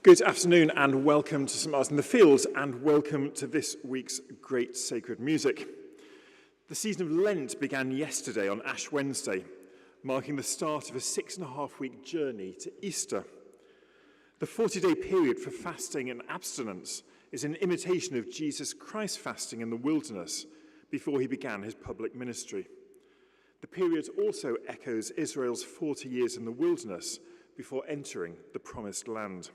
Good afternoon and welcome to St Martin in the Fields and welcome to this week's Great Sacred Music. The season of Lent began yesterday on Ash Wednesday, marking the start of a 6.5-week journey to Easter. The 40-day period for fasting and abstinence is an imitation of Jesus Christ's fasting in the wilderness before he began his public ministry. The period also echoes Israel's 40 years in the wilderness before entering the Promised Land.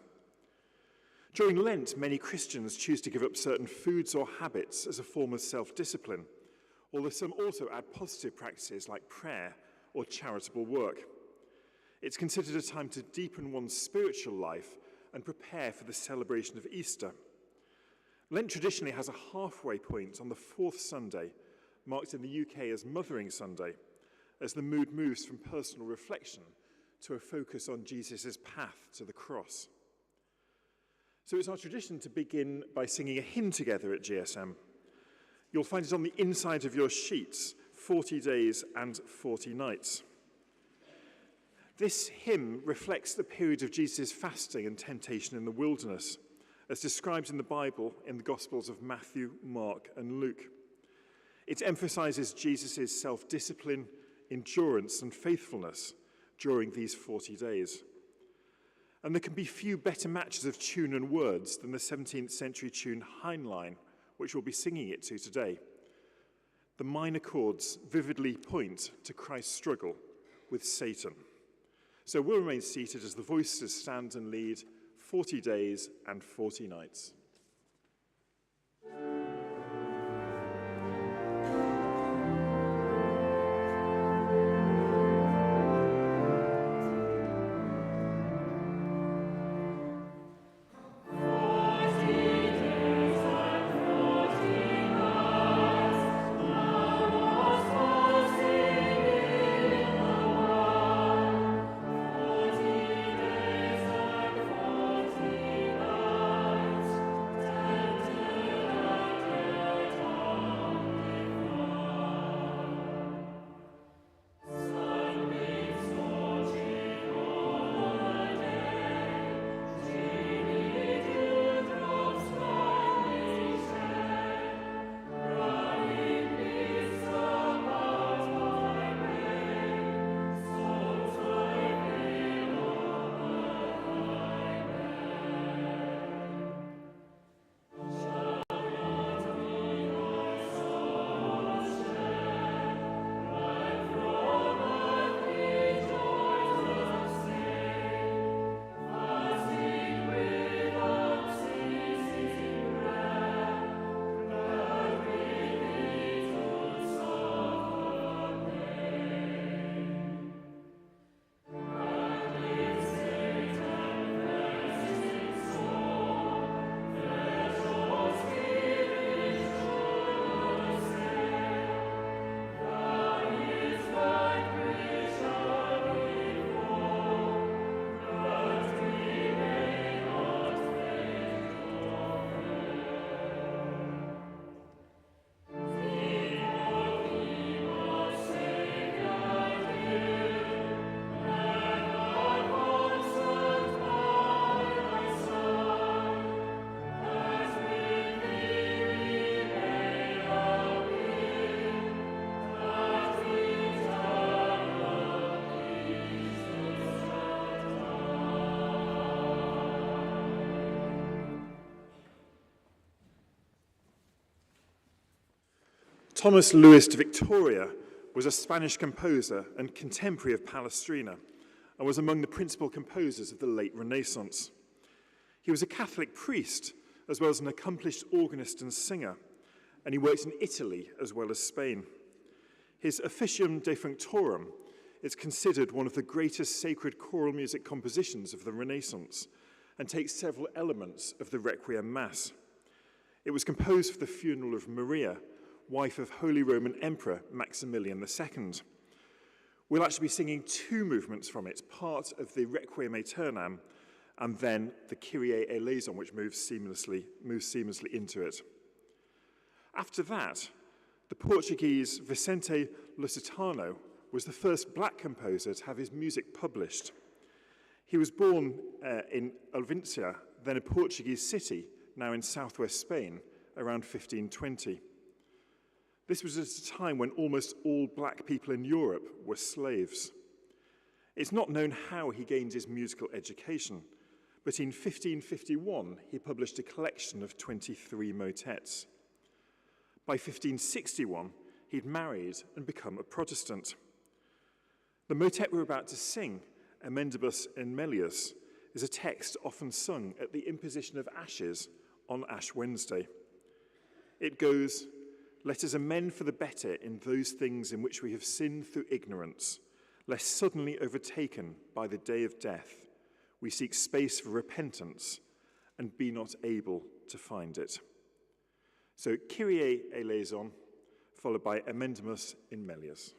During Lent, many Christians choose to give up certain foods or habits as a form of self-discipline, although some also add positive practices like prayer or charitable work. It's considered a time to deepen one's spiritual life and prepare for the celebration of Easter. Lent traditionally has a halfway point on the fourth Sunday, marked in the UK as Mothering Sunday, as the mood moves from personal reflection to a focus on Jesus' path to the cross. So it's our tradition to begin by singing a hymn together at GSM. You'll find it on the inside of your sheets, 40 Days and 40 Nights. This hymn reflects the period of Jesus' fasting and temptation in the wilderness, as described in the Bible in the Gospels of Matthew, Mark, and Luke. It emphasizes Jesus' self-discipline, endurance, and faithfulness during these 40 days. And there can be few better matches of tune and words than the 17th century tune Heinlein, which we'll be singing it to today. The minor chords vividly point to Christ's struggle with Satan. So we'll remain seated as the voices stand and lead 40 Days and 40 Nights. Thomas Luis de Victoria was a Spanish composer and contemporary of Palestrina and was among the principal composers of the late Renaissance. He was a Catholic priest as well as an accomplished organist and singer, and he worked in Italy as well as Spain. His Officium de Functorum is considered one of the greatest sacred choral music compositions of the Renaissance and takes several elements of the Requiem Mass. It was composed for the funeral of Maria, wife of Holy Roman Emperor Maximilian II. We'll actually be singing two movements from it, part of the Requiem Aeternam and then the Kyrie Eleison, which moves seamlessly into it. After that, the Portuguese Vicente Lusitano was the first black composer to have his music published. He was born in Alvincia, then a Portuguese city, now in southwest Spain, around 1520. This was at a time when almost all black people in Europe were slaves. It's not known how he gained his musical education, but in 1551 he published a collection of 23 motets. By 1561, he'd married and become a Protestant. The motet we're about to sing, Emendibus in Melius, is a text often sung at the imposition of ashes on Ash Wednesday. It goes, "Let us amend for the better in those things in which we have sinned through ignorance, lest suddenly overtaken by the day of death, we seek space for repentance and be not able to find it." So, Kyrie eleison, followed by Emendimus in Melius.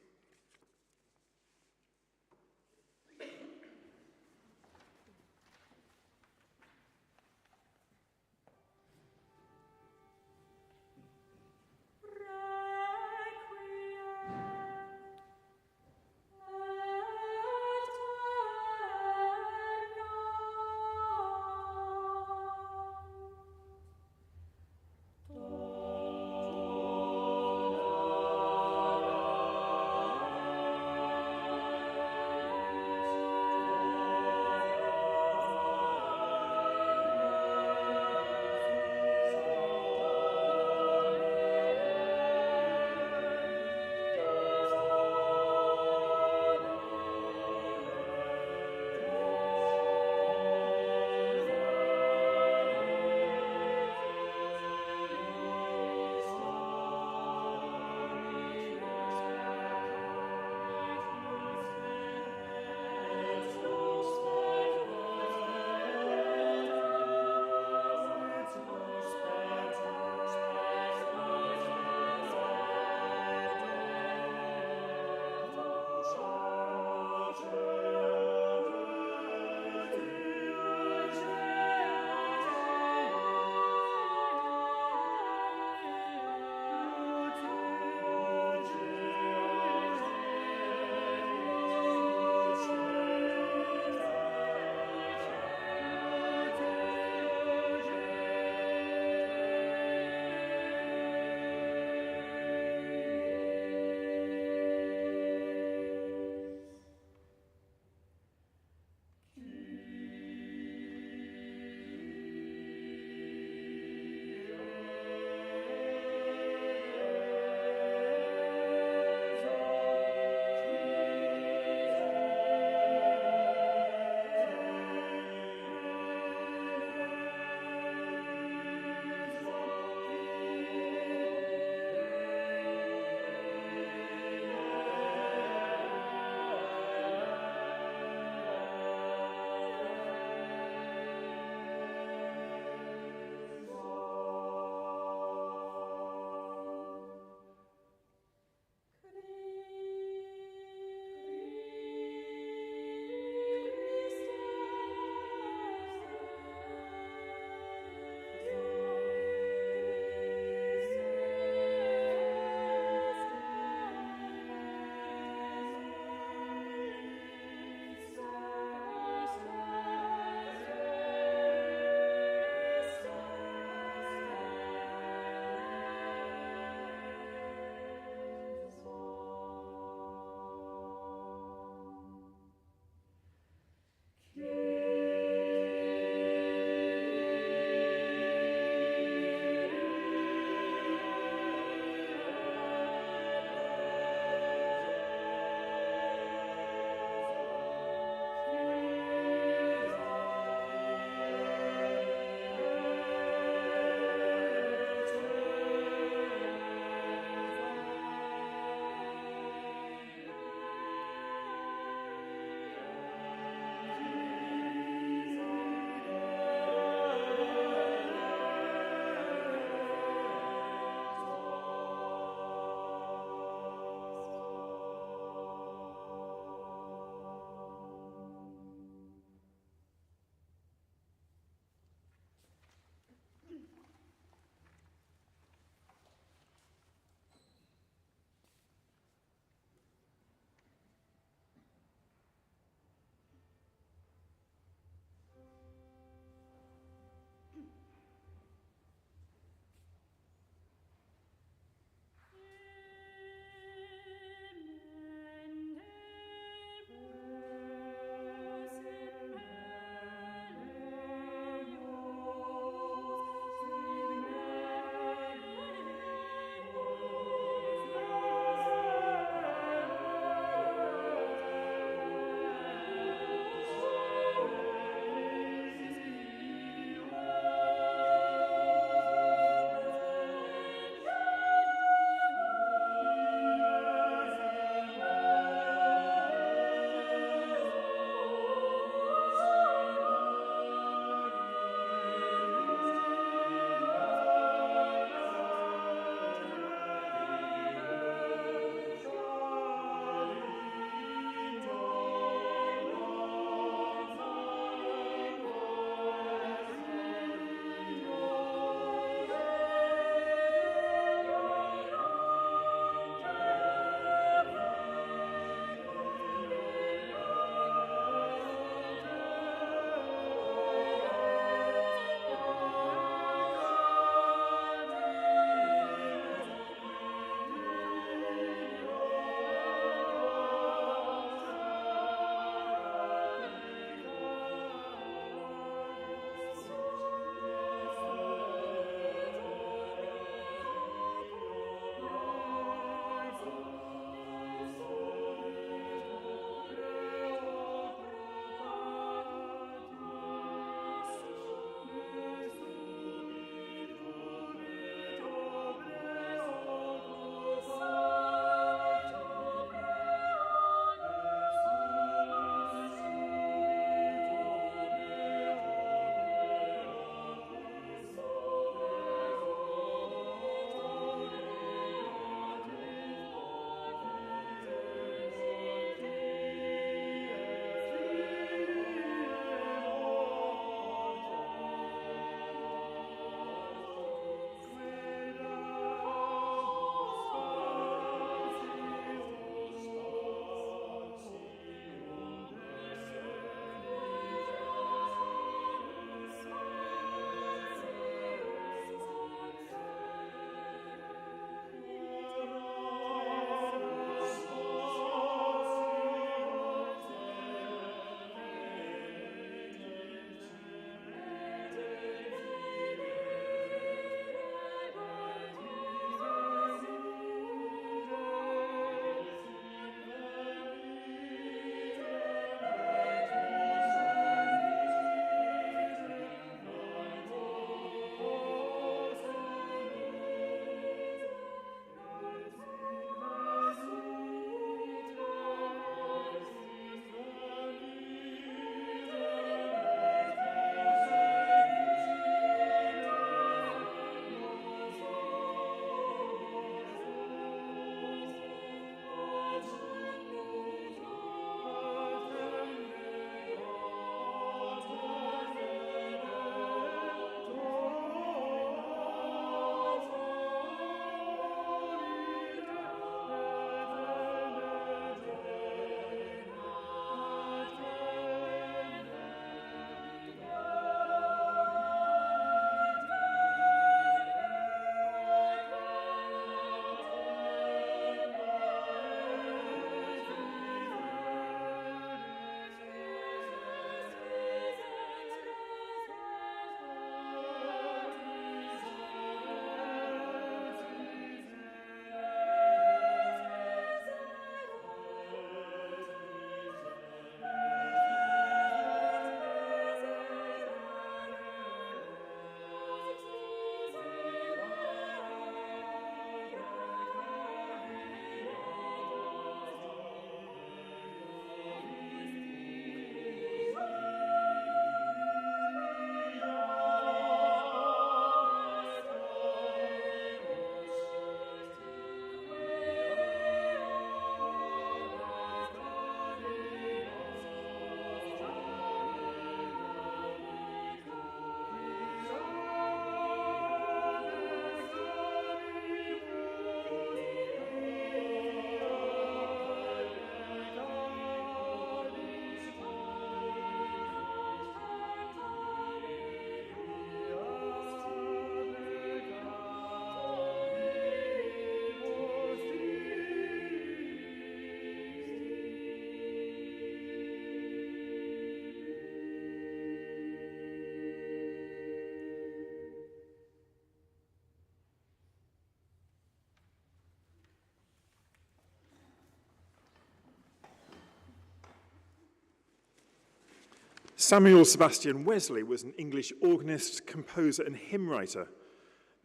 Samuel Sebastian Wesley was an English organist, composer and hymn writer,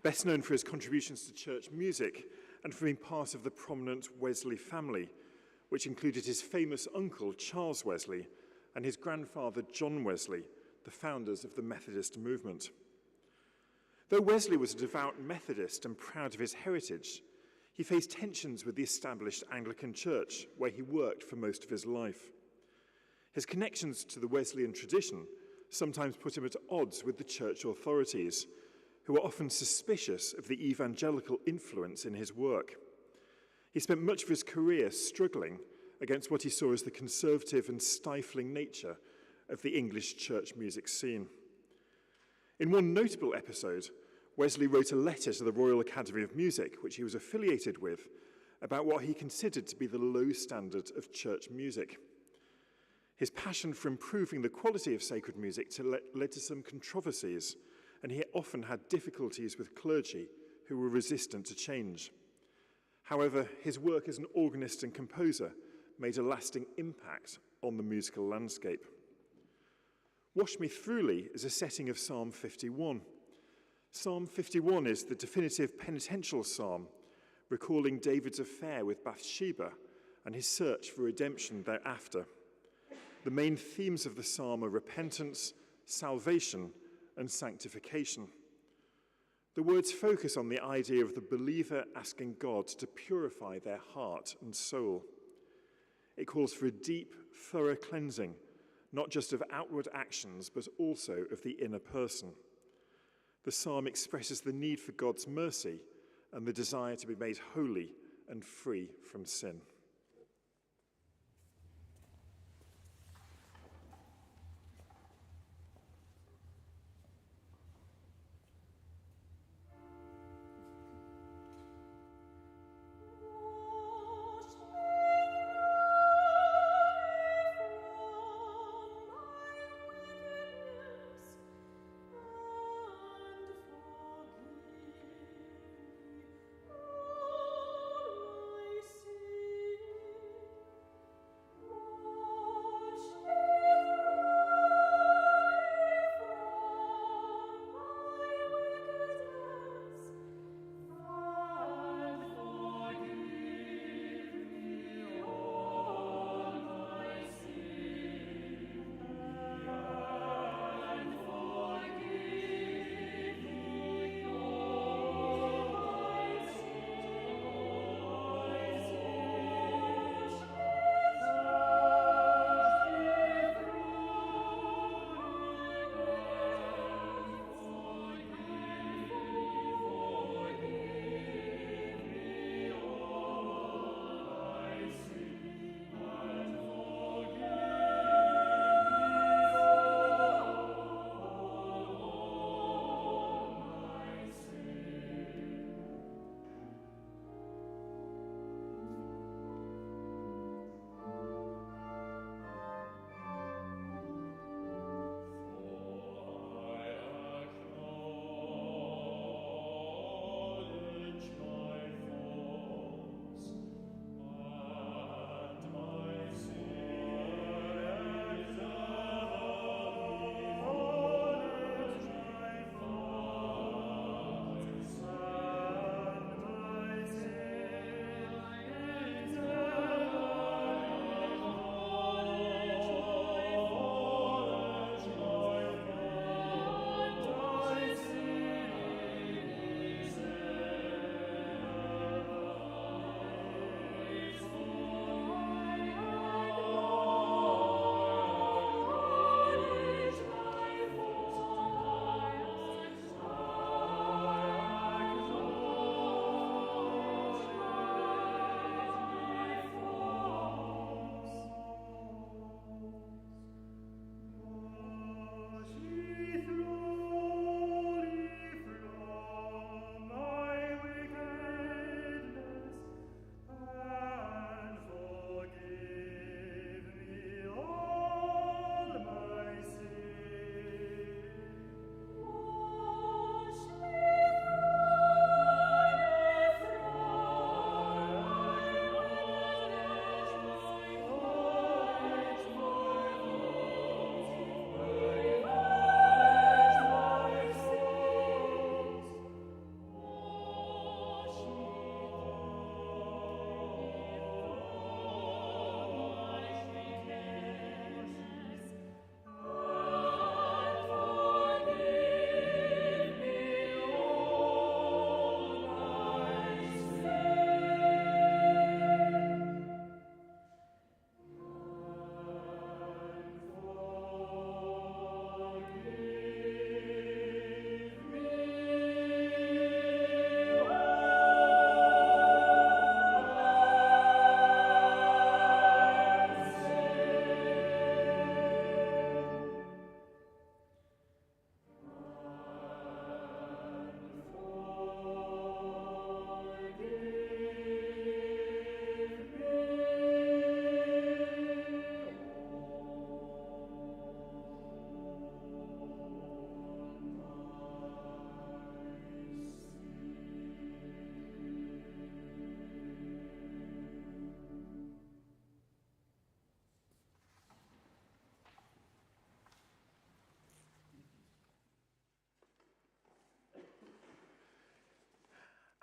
best known for his contributions to church music and for being part of the prominent Wesley family, which included his famous uncle Charles Wesley and his grandfather John Wesley, the founders of the Methodist movement. Though Wesley was a devout Methodist and proud of his heritage, he faced tensions with the established Anglican Church, where he worked for most of his life. His connections to the Wesleyan tradition sometimes put him at odds with the church authorities, who were often suspicious of the evangelical influence in his work. He spent much of his career struggling against what he saw as the conservative and stifling nature of the English church music scene. In one notable episode, Wesley wrote a letter to the Royal Academy of Music, which he was affiliated with, about what he considered to be the low standard of church music. His passion for improving the quality of sacred music led to some controversies, and he often had difficulties with clergy who were resistant to change. However, his work as an organist and composer made a lasting impact on the musical landscape. Wash Me Throughly is a setting of Psalm 51. Psalm 51 is the definitive penitential psalm, recalling David's affair with Bathsheba and his search for redemption thereafter. The main themes of the psalm are repentance, salvation, and sanctification. The words focus on the idea of the believer asking God to purify their heart and soul. It calls for a deep, thorough cleansing, not just of outward actions, but also of the inner person. The psalm expresses the need for God's mercy and the desire to be made holy and free from sin. Forgive me all my sins.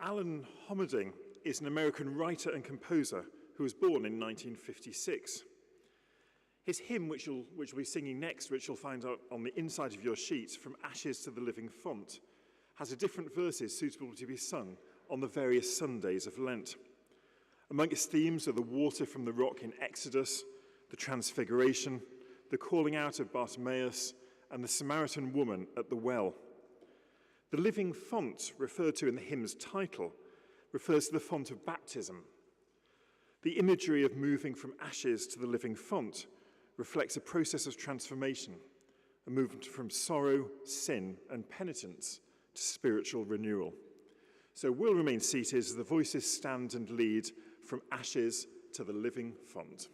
Alan Homerding is an American writer and composer who was born in 1956. His hymn, which we'll be singing next, which you'll find out on the inside of your sheet, From Ashes to the Living Font, has different verses suitable to be sung on the various Sundays of Lent. Among its themes are the water from the rock in Exodus, the Transfiguration, the calling out of Bartimaeus, and the Samaritan woman at the well. The living font, referred to in the hymn's title, refers to the font of baptism. The imagery of moving from ashes to the living font reflects a process of transformation, a movement from sorrow, sin, and penitence to spiritual renewal. So we'll remain seated as the voices stand and lead From Ashes to the Living Font.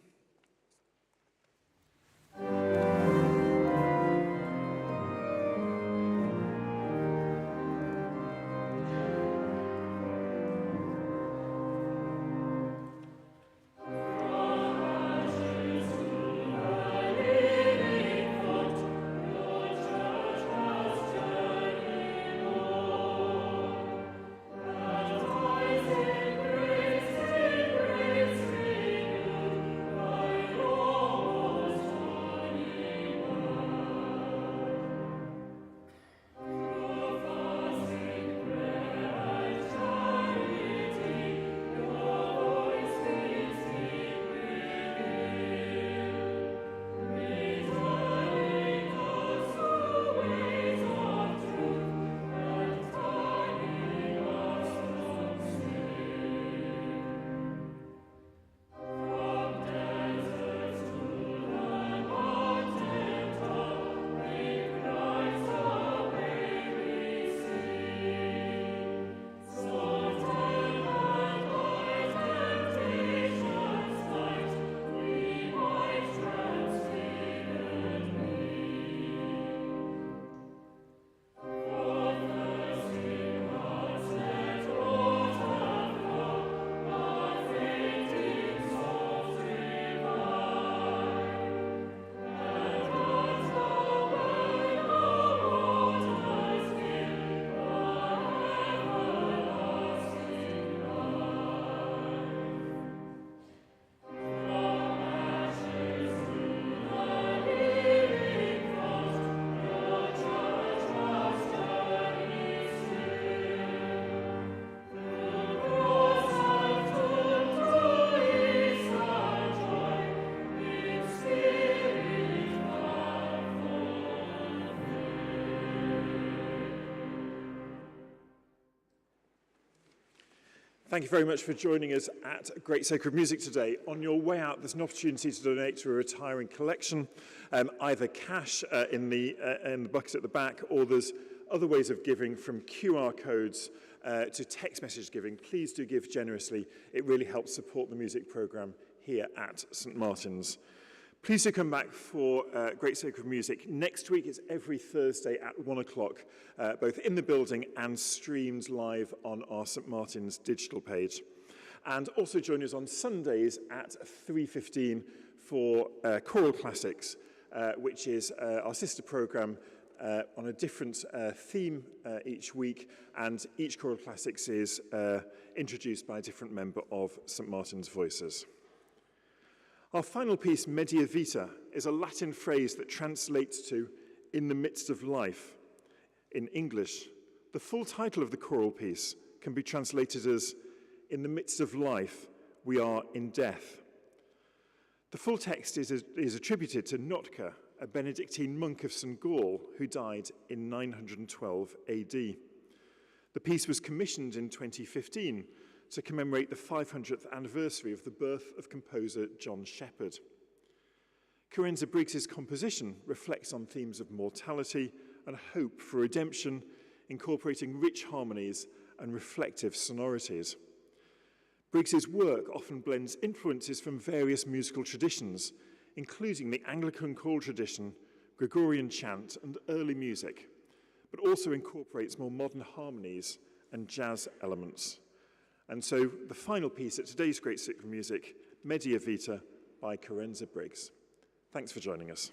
Thank you very much for joining us at Great Sacred Music today. On your way out, there's an opportunity to donate to a retiring collection, either cash in the bucket at the back, or there's other ways of giving, from QR codes to text message giving. Please do give generously. It really helps support the music programme here at St Martin's. Please do come back for Great Sacred Music. Next week it's every Thursday at 1 o'clock, both in the building and streamed live on our St Martin's digital page. And also join us on Sundays at 3:15 for Choral Classics, which is our sister programme on a different theme each week, and each Choral Classics is introduced by a different member of St Martin's Voices. Our final piece, Media Vita, is a Latin phrase that translates to "in the midst of life." In English, the full title of the choral piece can be translated as "In the midst of life, we are in death." The full text is attributed to Notker, a Benedictine monk of St Gall who died in 912 AD. The piece was commissioned in 2015 to commemorate the 500th anniversary of the birth of composer John Shepherd. Carenza Briggs's composition reflects on themes of mortality and hope for redemption, incorporating rich harmonies and reflective sonorities. Briggs's work often blends influences from various musical traditions, including the Anglican choral tradition, Gregorian chant, and early music, but also incorporates more modern harmonies and jazz elements. And so the final piece at today's Great Sacred Music, Media Vita by Carenza Briggs. Thanks for joining us.